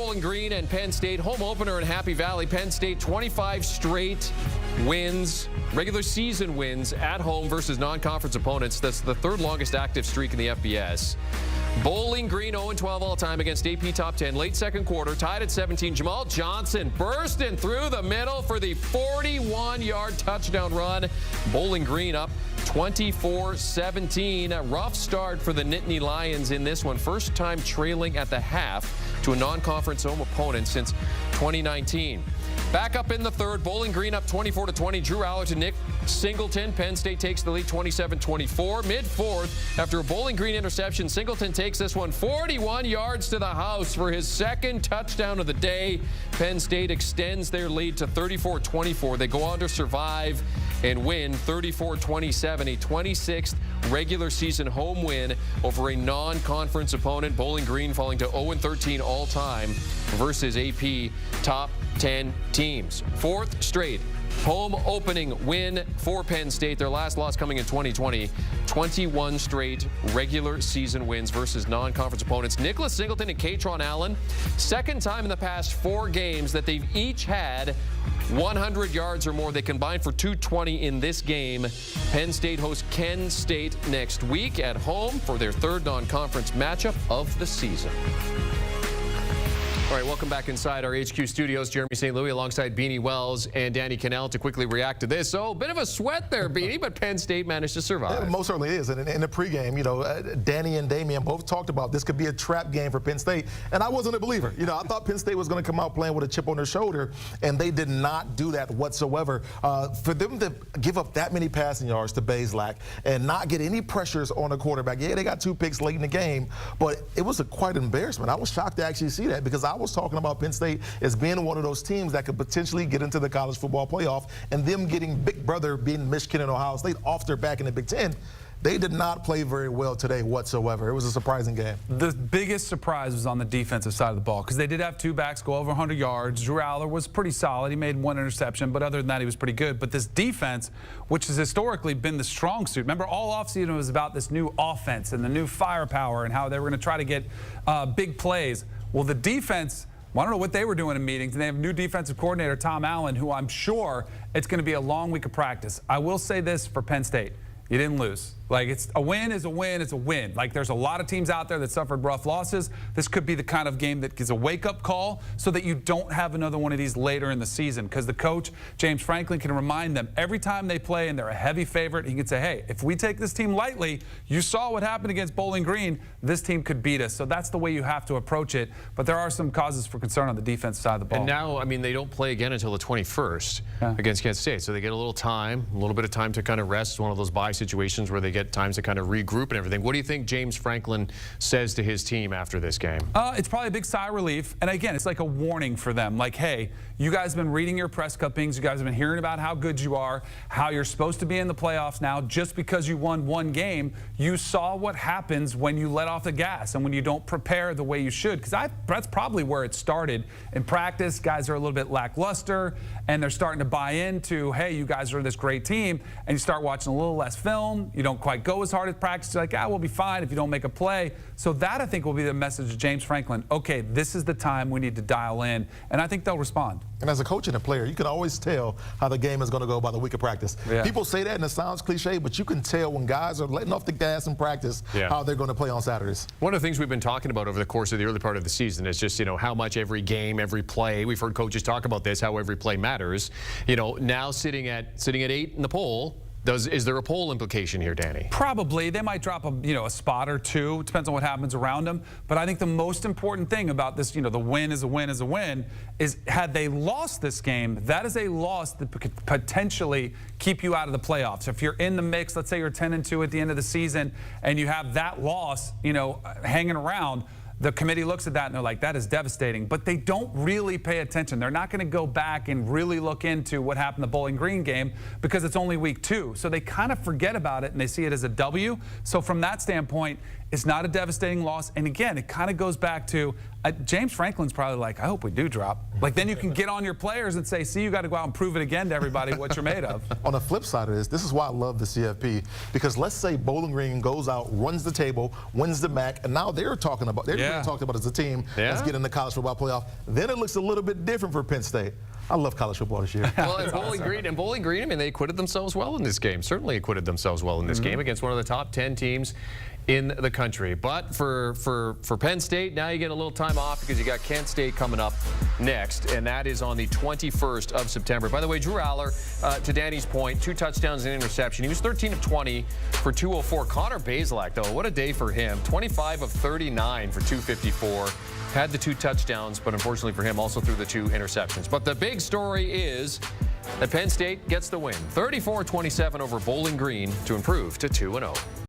Bowling Green and Penn State. Home opener in Happy Valley. Penn State 25 straight wins, regular season wins at home versus non-conference opponents. That's the third longest active streak in the FBS. Bowling Green 0-12 all-time against AP Top 10. Late second quarter, tied at 17. Jamal Johnson bursting through the middle for the 41-yard touchdown run. Bowling Green up 24-17. A rough start for the Nittany Lions in this one. First time trailing at the half to a non-conference home opponent since 2019. Back up in the third, Bowling Green up 24-20. Drew Aller to Nick Singleton. Penn State takes the lead 27-24. Mid-fourth, after a Bowling Green interception, Singleton takes this one 41 yards to the house for his second touchdown of the day. Penn State extends their lead to 34-24. They go on to survive and win 34-27, a 26th regular season home win over a non-conference opponent. Bowling Green falling to 0-13 all-time versus AP Top 10 teams. Fourth straight home opening win for Penn State. Their last loss coming in 2020. 21 straight regular season wins versus non-conference opponents. Nicholas Singleton and Katron Allen, second time in the past 4 games that they've each had 100 yards or more. They combined for 220 in this game. Penn State hosts Kent State next week at home for their third non-conference matchup of the season. All right, welcome back inside our HQ studios. Jeremy St. Louis alongside Beanie Wells and Danny Kanell to quickly react to this. So, bit of a sweat there, Beanie, but Penn State managed to survive. It most certainly is. And in the pregame, you know, Danny and Damian both talked about this could be a trap game for Penn State. And I wasn't a believer. You know, I thought Penn State was going to come out playing with a chip on their shoulder, and they did not do that whatsoever. For them to give up that many passing yards to Bazelak and not get any pressures on the quarterback. Yeah, they got 2 picks late in the game, but it was quite an embarrassment. I was shocked to actually see that because I was talking about Penn State as being one of those teams that could potentially get into the college football playoff, and them getting Big Brother being Michigan and Ohio State off their back in the Big Ten. They did not play very well today whatsoever. It was a surprising game. The biggest surprise was on the defensive side of the ball because they did have 2 backs go over 100 yards. Drew Aller was pretty solid. He made 1 interception, but other than that, he was pretty good. But this defense, which has historically been the strong suit, remember all offseason was about this new offense and the new firepower and how they were going to try to get big plays. Well, the defense, I don't know what they were doing in meetings, and they have new defensive coordinator Tom Allen, who I'm sure it's going to be a long week of practice. I will say this for Penn State. You didn't lose. Like, it's a win is a win, it's a win. Like, there's a lot of teams out there that suffered rough losses. This could be the kind of game that is a wake-up call so that you don't have another one of these later in the season, because the coach, James Franklin, can remind them every time they play and they're a heavy favorite, he can say, hey, if we take this team lightly, you saw what happened against Bowling Green, this team could beat us. So that's the way you have to approach it. But there are some causes for concern on the defense side of the ball. And now, I mean, they don't play again until the 21st against Kent State. So they get a little time, a little bit of time to kind of rest. It's one of those bye situations where they get times to kind of regroup and everything. What do you think James Franklin says to his team after this game? It's probably a big sigh of relief. And again, it's like a warning for them. Like, hey, you guys have been reading your press clippings. You guys have been hearing about how good you are, how you're supposed to be in the playoffs now. Just because you won 1 game, you saw what happens when you let off the gas and when you don't prepare the way you should. Because that's probably where it started. In practice, guys are a little bit lackluster, and they're starting to buy into, hey, you guys are this great team, and you start watching a little less film. You don't quite go as hard at practice. You're like, we'll be fine if you don't make a play. So that, I think, will be the message to James Franklin. Okay, this is the time we need to dial in, and I think they'll respond. And as a coach and a player, you can always tell how the game is going to go by the week of practice. Yeah. People say that, and it sounds cliche, but you can tell when guys are letting off the gas in practice how they're going to play on Saturdays. One of the things we've been talking about over the course of the early part of the season is just, you know, how much every game, every play, we've heard coaches talk about this, how every play matters. You know, now sitting at 8 in the poll, is there a poll implication here, Danny? Probably. They might drop a spot or 2. It depends on what happens around them. But I think the most important thing about this, the win is a win is a win, is had they lost this game, that is a loss that could potentially keep you out of the playoffs. If you're in the mix, let's say you're 10-2 at the end of the season, and you have that loss, hanging around, the committee looks at that and they're like, that is devastating. But they don't really pay attention. They're not going to go back and really look into what happened in the Bowling Green game because it's only week 2. So they kind of forget about it and they see it as a W. So from that standpoint, It's not a devastating loss. And again, it kind of goes back to James Franklin's probably like, I hope we do drop. Like, then you can get on your players and say, see, you got to go out and prove it again to everybody what you're made of. On the flip side of this is why I love the CFP, because let's say Bowling Green goes out, runs the table, wins the MAC, and now they're talking about, they're being talked about as a team that's getting the college football playoff. Then it looks a little bit different for Penn State. I love college football this year. Well, and Bowling Green, I mean, they acquitted themselves well in this game. Certainly acquitted themselves well in this game against one of the top 10 teams in the country. But for Penn State, now you get a little time off because you got Kent State coming up next, and that is on the 21st of September. By the way, Drew Aller, to Danny's point, 2 touchdowns and interception. He was 13 of 20 for 204. Connor Bazelak, though, what a day for him. 25 of 39 for 254. Had the 2 touchdowns, but unfortunately for him, also threw the 2 interceptions. But the big story is that Penn State gets the win. 34-27 over Bowling Green to improve to 2-0.